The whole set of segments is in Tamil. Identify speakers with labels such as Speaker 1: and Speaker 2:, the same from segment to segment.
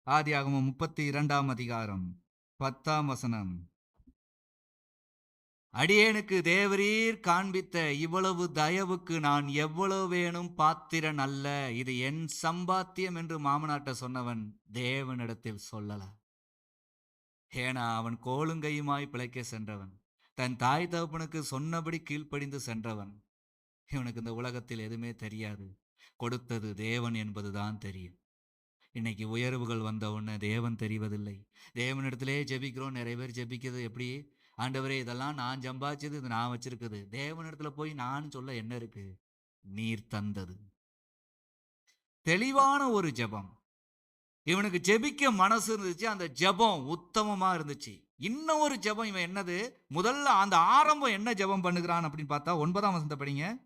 Speaker 1: ஆதியாகமம் 32ஆம் அதிகாரம் 10ஆம் வசனம். அடியேனுக்கு தேவரீர் காண்பித்த இவ்வளவு தயவுக்கு நான் எவ்வளவு வேணும் பாத்திரன் அல்ல. இது என் சம்பாத்தியம் என்று மாமனாட்ட சொன்னவன் தேவனிடத்தில் சொல்லல. ஏனா அவன் கோலுங்கையுமாய் பிழைக்க சென்றவன், தன் தாய் தகப்பனுக்கு சொன்னபடி கீழ்ப்படிந்து சென்றவன். இவனுக்கு இந்த உலகத்தில் எதுவுமே தெரியாது, கொடுத்தது தேவன் என்பதுதான் தெரியும். இன்னைக்கு உயர்வுகள் வந்த உடனே தேவன் தெரிவதில்லை. தேவனிடத்திலே ஜெபிக்கிறோம். நிறைய பேர் ஜெபிக்கிறது எப்படி? ஆண்டவரே இதெல்லாம் நான் சம்பாதிச்சது, இது நான் வச்சிருக்குது. தேவனிடத்துல போய் நான் சொல்ல என்ன இருக்கு? நீர் தந்தது. தெளிவான ஒரு ஜெபம். இவனுக்கு ஜெபிக்க மனசு இருந்துச்சு. அந்த ஜெபம் உத்தமமா இருந்துச்சு. இன்னும் ஒரு ஜெபம் இவன் என்னது? முதல்ல அந்த ஆரம்பம் என்ன ஜெபம் பண்ணுகிறான் அப்படின்னு பார்த்தா 9ஆம் வசனத்தை படிங்க.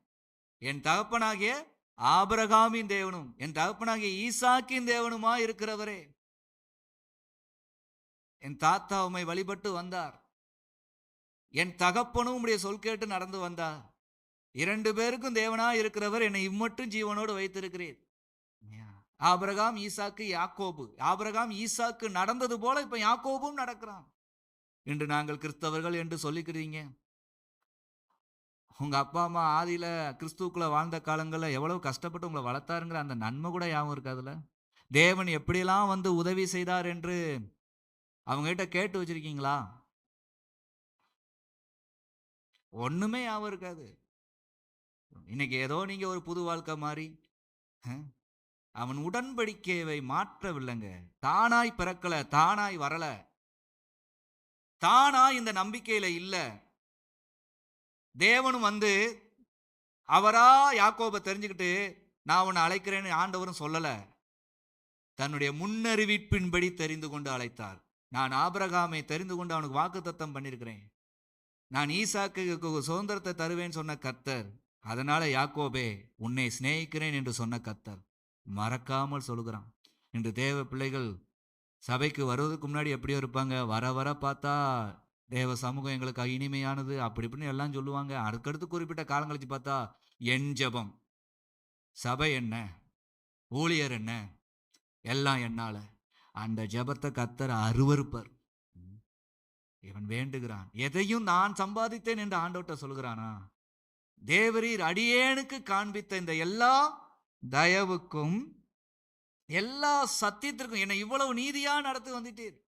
Speaker 1: என் தகப்பனாகிய ஆபிரகாமின் தேவனும் என் தகப்பனாகிய ஈசாக்கின் தேவனுமா இருக்கிறவரே. என் தாத்தா உம்மை வழிபட்டு வந்தார். என் தகப்பனும் உம்முடைய சொல் கேட்டு நடந்து வந்தார். 2 பேருக்கும் தேவனா இருக்கிறவர் என்னை இம்மட்டும் ஜீவனோடு வைத்திருக்கிறீர். ஆபிரகாம் ஈசாக்கு யாக்கோபு. ஆபிரகாம் ஈசாக்கு நடந்தது போல இப்ப யாக்கோபும் நடக்கிறான். இன்று நாங்கள் கிறிஸ்தவர்கள் என்று சொல்லிக்கிறீங்க. உங்க அப்பா அம்மா ஆதியில கிறிஸ்துக்குள்ள வாழ்ந்த காலங்களில் எவ்வளவு கஷ்டப்பட்டு உங்களை வளர்த்தாருங்கிற அந்த நன்மை கூட யாவும் இருக்காதுல்ல. தேவன் எப்படியெல்லாம் வந்து உதவி செய்தார் என்று அவங்க கிட்ட கேட்டு வச்சிருக்கீங்களா? ஒண்ணுமே யாவும் இருக்காது. இன்னைக்கு ஏதோ நீங்க ஒரு புது வாழ்க்கை மாறி அவன் உடன்படிக்கையை மாற்றவில்லைங்க. தானாய் பிறக்கல, தானாய் வரல, தானாய் இந்த நம்பிக்கையில இல்ல. தேவனும் வந்து அவரா யாக்கோபை தெரிஞ்சுக்கிட்டு நான் உன்னை அழைக்கிறேன்னு ஆண்டவரும் சொல்லல. தன்னுடைய முன்னறிவிப்பின்படி தெரிந்து கொண்டு அழைத்தார். நான் ஆபிரகாமை தெரிந்து கொண்டு அவனுக்கு வாக்குத்தத்தம் பண்ணியிருக்கிறேன். நான் ஈசாக்கு சுதந்திரத்தை தருவேன் சொன்ன கர்த்தர். அதனால யாக்கோபே உன்னை சிநேகிக்கிறேன் என்று சொன்ன கர்த்தர் மறக்காமல் சொல்லுகிறான். இன்று தேவ பிள்ளைகள் சபைக்கு வருவதற்கு முன்னாடி எப்படியோ இருப்பாங்க. வர வர பார்த்தா தேவ சமூகம் எங்களுக்கு இனிமையானது அப்படி இப்படின்னு எல்லாம் சொல்லுவாங்க. அதுக்கடுத்து குறிப்பிட்ட காலம் கழிச்சு பார்த்தா என் ஜெபம், சபை என்ன, ஊழியர் என்ன, எல்லாம் என்னால. அந்த ஜெபத்தை கர்த்தர் அருவருப்பர். இவன் வேண்டுகிறான். எதையும் நான் சம்பாதித்தேன் என்று ஆண்டவர்ட்ட சொல்கிறானா? தேவரீர் அடியேனுக்கு காண்பித்த இந்த எல்லா தயவுக்கும் எல்லா சத்தியத்திற்கும் என்னை இவ்வளவு நீதியா நடத்தி வந்துட்டீர்.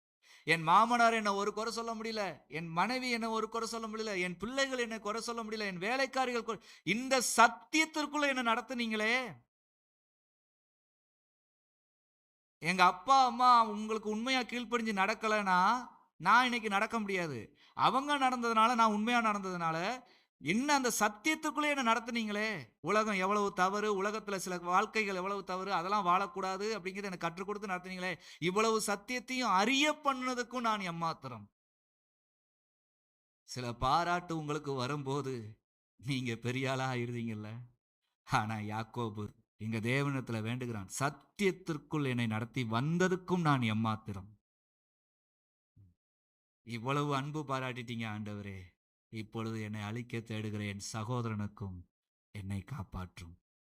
Speaker 1: என் மாமனார் என்ன ஒரு குறை சொல்ல முடியல, என் மனைவி என்ன ஒரு குறை சொல்ல முடியல, என் பிள்ளைகள் என்ன குறை சொல்ல முடியல, என் வேலைக்காரிகள் இந்த சத்தியத்திற்குள்ள என்ன நடத்துனீங்களே. எங்க அப்பா அம்மா உங்களுக்கு உண்மையா கீழ்ப்படிஞ்சு நடக்கலைன்னா நான் இன்னைக்கு நடக்க முடியாது. அவங்க நடந்ததுனால, நான் உண்மையா நடந்ததுனால என்ன அந்த சத்தியத்துக்குள்ளே என்ன நடத்துனீங்களே. உலகம் எவ்வளவு தவறு, உலகத்துல சில வாழ்க்கைகள் எவ்வளவு தவறு, அதெல்லாம் வாழக்கூடாது அப்படிங்கிறத எனக்கு கற்றுக் கொடுத்து நடத்துனீங்களே. இவ்வளவு சத்தியத்தையும் அறிய பண்ணதுக்கும் நான் எம்மாத்திரம். சில பாராட்டு உங்களுக்கு வரும்போது நீங்க பெரிய ஆளா ஆயிருந்தீங்கல்ல. ஆனா யாக்கோபு எங்க தேவனிடத்துல வேண்டுகிறான், சத்தியத்திற்குள் என்னை நடத்தி வந்ததுக்கும் நான் எம்மாத்திரம். இவ்வளவு அன்பு பாராட்டிட்டீங்க ஆண்டவரே, இப்பொழுது என்னை அழிக்க தேடுகிற என் சகோதரனுக்கும் என்னை காப்பாற்றும்.